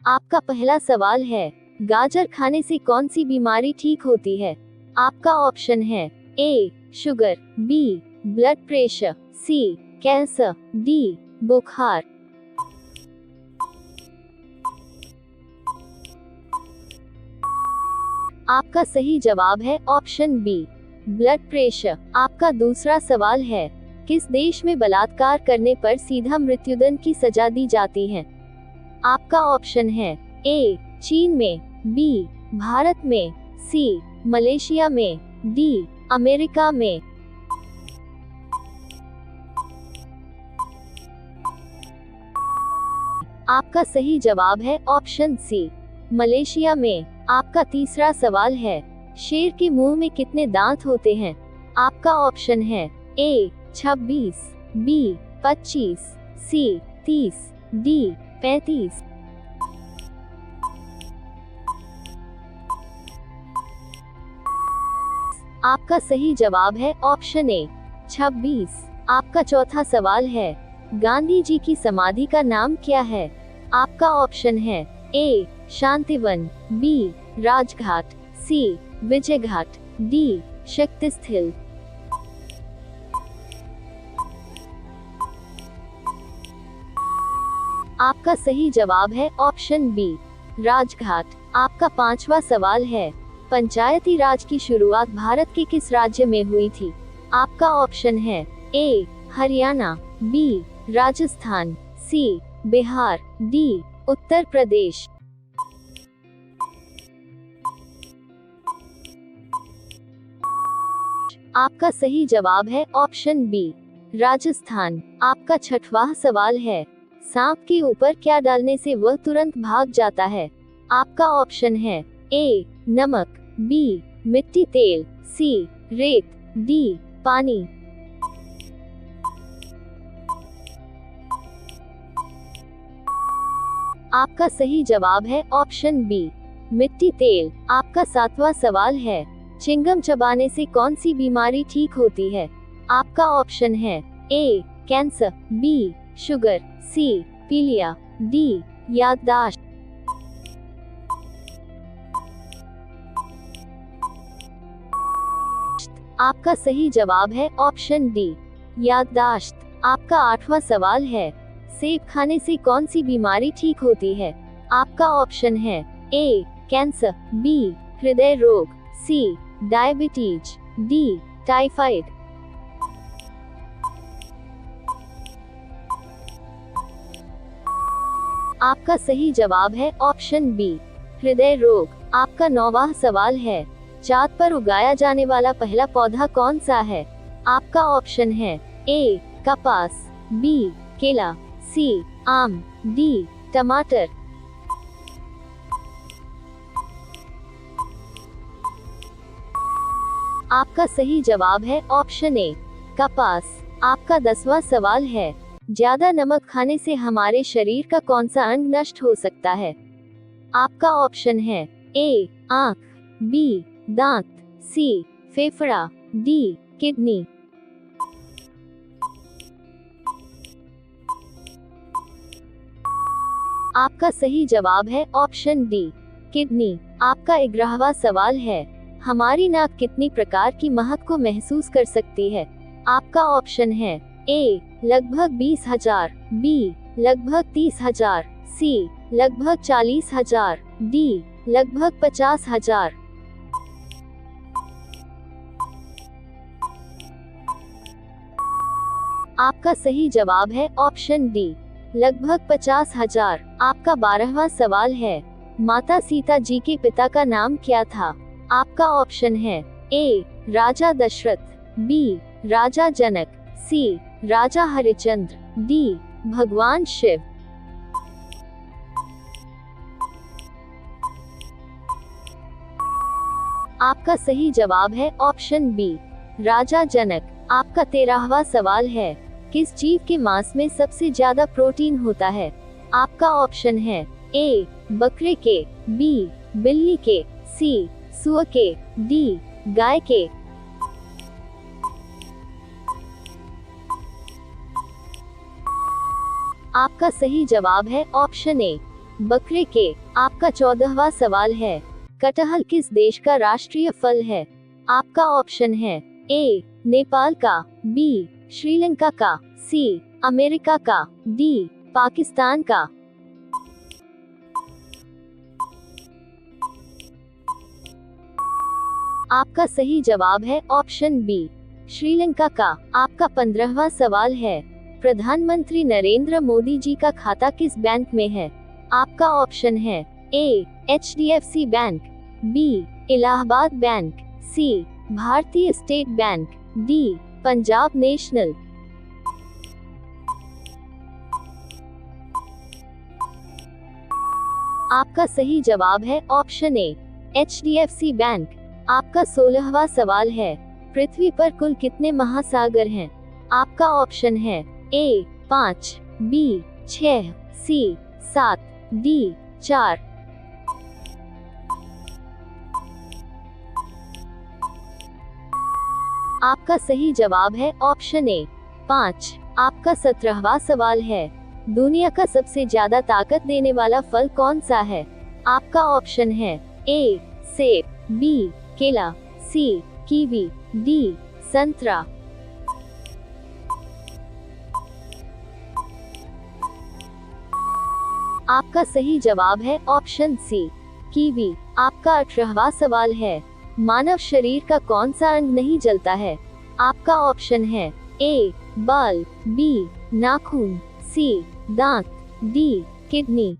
आपका पहला सवाल है, गाजर खाने से कौन सी बीमारी ठीक होती है? आपका ऑप्शन है ए शुगर, बी ब्लड प्रेशर, सी कैंसर, डी बुखार। आपका सही जवाब है ऑप्शन बी ब्लड प्रेशर। आपका दूसरा सवाल है, किस देश में बलात्कार करने पर सीधा मृत्युदंड की सजा दी जाती है? आपका ऑप्शन है ए चीन में, बी भारत में, सी मलेशिया में, डी अमेरिका में। आपका सही जवाब है ऑप्शन सी मलेशिया में। आपका तीसरा सवाल है, शेर के मुंह में कितने दांत होते हैं? आपका ऑप्शन है ए 26, बी 25, सी 30, डी 35। आपका सही जवाब है ऑप्शन ए 26। आपका चौथा सवाल है, गांधी जी की समाधि का नाम क्या है? आपका ऑप्शन है ए शांतिवन, बी राजघाट, सी विजय घाट, डी शक्ति स्थल। आपका सही जवाब है ऑप्शन बी राजघाट। आपका पांचवा सवाल है, पंचायती राज की शुरुआत भारत के किस राज्य में हुई थी? आपका ऑप्शन है ए हरियाणा, बी राजस्थान, सी बिहार, डी उत्तर प्रदेश। आपका सही जवाब है ऑप्शन बी राजस्थान। आपका छठवां सवाल है, सांप के ऊपर क्या डालने से वह तुरंत भाग जाता है? आपका ऑप्शन है ए नमक, बी मिट्टी तेल, सी रेत, डी पानी। आपका सही जवाब है ऑप्शन बी मिट्टी तेल। आपका सातवां सवाल है, चिंगम चबाने से कौन सी बीमारी ठीक होती है? आपका ऑप्शन है ए कैंसर, बी शुगर, सी पीलिया, डी याददाश्त। आपका सही जवाब है ऑप्शन डी याददाश्त। आपका आठवां सवाल है, सेब खाने से कौन सी बीमारी ठीक होती है? आपका ऑप्शन है ए कैंसर, बी हृदय रोग, सी डायबिटीज, डी टाइफाइड। आपका सही जवाब है ऑप्शन बी हृदय रोग। आपका नौवां सवाल है, चाँद पर उगाया जाने वाला पहला पौधा कौन सा है? आपका ऑप्शन है ए कपास, बी केला, सी आम, डी टमाटर। आपका सही जवाब है ऑप्शन ए कपास। आपका 10वां सवाल है, ज्यादा नमक खाने से हमारे शरीर का कौन सा अंग नष्ट हो सकता है? आपका ऑप्शन है ए आंख, बी दांत, सी फेफड़ा, डी किडनी। आपका सही जवाब है ऑप्शन डी किडनी। आपका 11वां सवाल है, हमारी नाक कितनी प्रकार की महक को महसूस कर सकती है? आपका ऑप्शन है ए लगभग 20,000, बी लगभग 30,000, सी लगभग 40,000, डी लगभग 50,000। आपका सही जवाब है ऑप्शन डी लगभग 50,000। आपका 12वां सवाल है, माता सीता जी के पिता का नाम क्या था? आपका ऑप्शन है ए राजा दशरथ, बी राजा जनक, सी राजा हरिश्चंद्र, डी भगवान शिव। आपका सही जवाब है ऑप्शन बी राजा जनक। आपका 13वां सवाल है, किस जीव के मांस में सबसे ज्यादा प्रोटीन होता है? आपका ऑप्शन है ए बकरे के, बी बिल्ली के, सी सुअर के, डी गाय के। आपका सही जवाब है ऑप्शन ए बकरे के। आपका 14वां सवाल है, कटहल किस देश का राष्ट्रीय फल है? आपका ऑप्शन है ए नेपाल का, बी श्रीलंका का, सी अमेरिका का, डी पाकिस्तान का। आपका सही जवाब है ऑप्शन बी श्रीलंका का। आपका 15वां सवाल है, प्रधानमंत्री नरेंद्र मोदी जी का खाता किस बैंक में है? आपका ऑप्शन है A HDFC bank, B Allahabad bank, C Bharatiya state bank, D Punjab national. आपका सही जवाब है ऑप्शन ए HDFC बैंक। आपका 16वां सवाल है, पृथ्वी पर कुल कितने महासागर हैं? आपका ऑप्शन है ए 5, बी 6, सी 7, डी 4। आपका सही जवाब है ऑप्शन ए 5। आपका 17वां सवाल है, दुनिया का सबसे ज्यादा ताकत देने वाला फल कौन सा है? आपका ऑप्शन है ए सेब, बी केला, सी कीवी, डी संतरा। आपका सही जवाब है ऑप्शन सी कीवी। आपका 18वां सवाल है, मानव शरीर का कौन सा अंग नहीं जलता है? आपका ऑप्शन है ए बाल, बी नाखून, सी दांत, डी किडनी।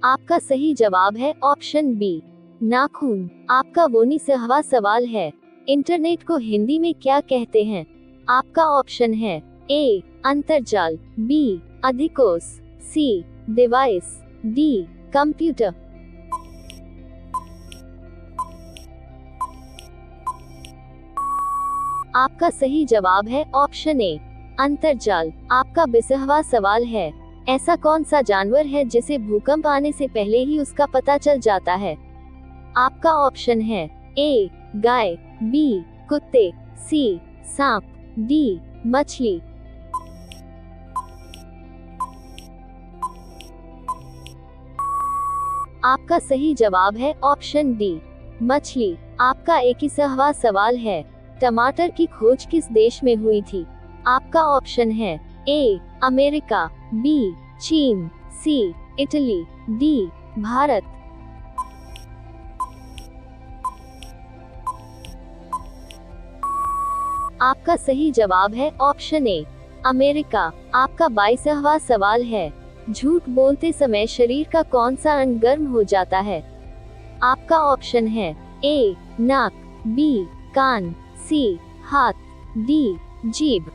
आपका सही जवाब है ऑप्शन बी नाखून। आपका 19वां सवाल है, इंटरनेट को हिंदी में क्या कहते हैं? आपका ऑप्शन है ए अंतर्जाल, बी अधिकोष, सी डिवाइस, डी कंप्यूटर। आपका सही जवाब है ऑप्शन ए अंतर्जाल। आपका 20वां सवाल है, ऐसा कौन सा जानवर है जिसे भूकंप आने से पहले ही उसका पता चल जाता है? आपका ऑप्शन है ए गाय, बी कुत्ते, सी सांप, डी मछली। आपका सही जवाब है ऑप्शन डी मछली। आपका 21वां सवाल है, टमाटर की खोज किस देश में हुई थी? आपका ऑप्शन है ए अमेरिका, बी चीन, सी इटली, डी भारत। आपका सही जवाब है ऑप्शन ए अमेरिका। आपका 22वां सवाल है, झूठ बोलते समय शरीर का कौन सा अंग गर्म हो जाता है? आपका ऑप्शन है ए नाक, बी कान, सी हाथ, डी जीभ।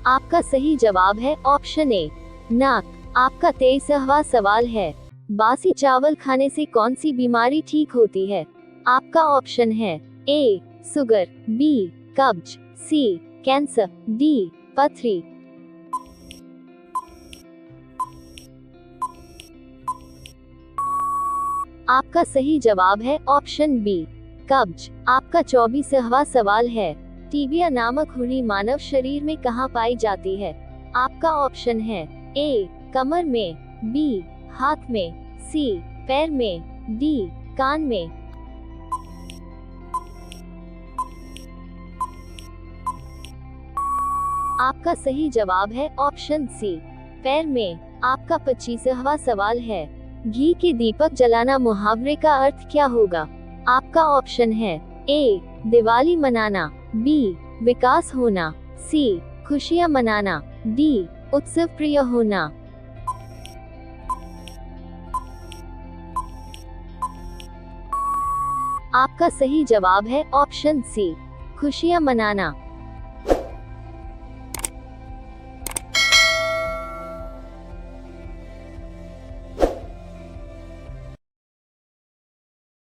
आपका सही जवाब है ऑप्शन ए नाक। आपका 23वां सवाल है, बासी चावल खाने से कौन सी बीमारी ठीक होती है? आपका ऑप्शन है ए शुगर, बी कब्ज, सी कैंसर, डी पथरी। आपका सही जवाब है ऑप्शन बी कब्ज। आपका 24वां सवाल है, टीबिया नामक हुडी मानव शरीर में कहाँ पाई जाती है? आपका ऑप्शन है ए कमर में, बी हाथ में, सी पैर में, डी कान में। आपका सही जवाब है ऑप्शन सी पैर में। आपका 25वां सवाल है, घी के दीपक जलाना मुहावरे का अर्थ क्या होगा? आपका ऑप्शन है ए दिवाली मनाना, बी विकास होना, सी खुशियां मनाना, डी उत्सव प्रिय होना। आपका सही जवाब है ऑप्शन सी खुशियां मनाना।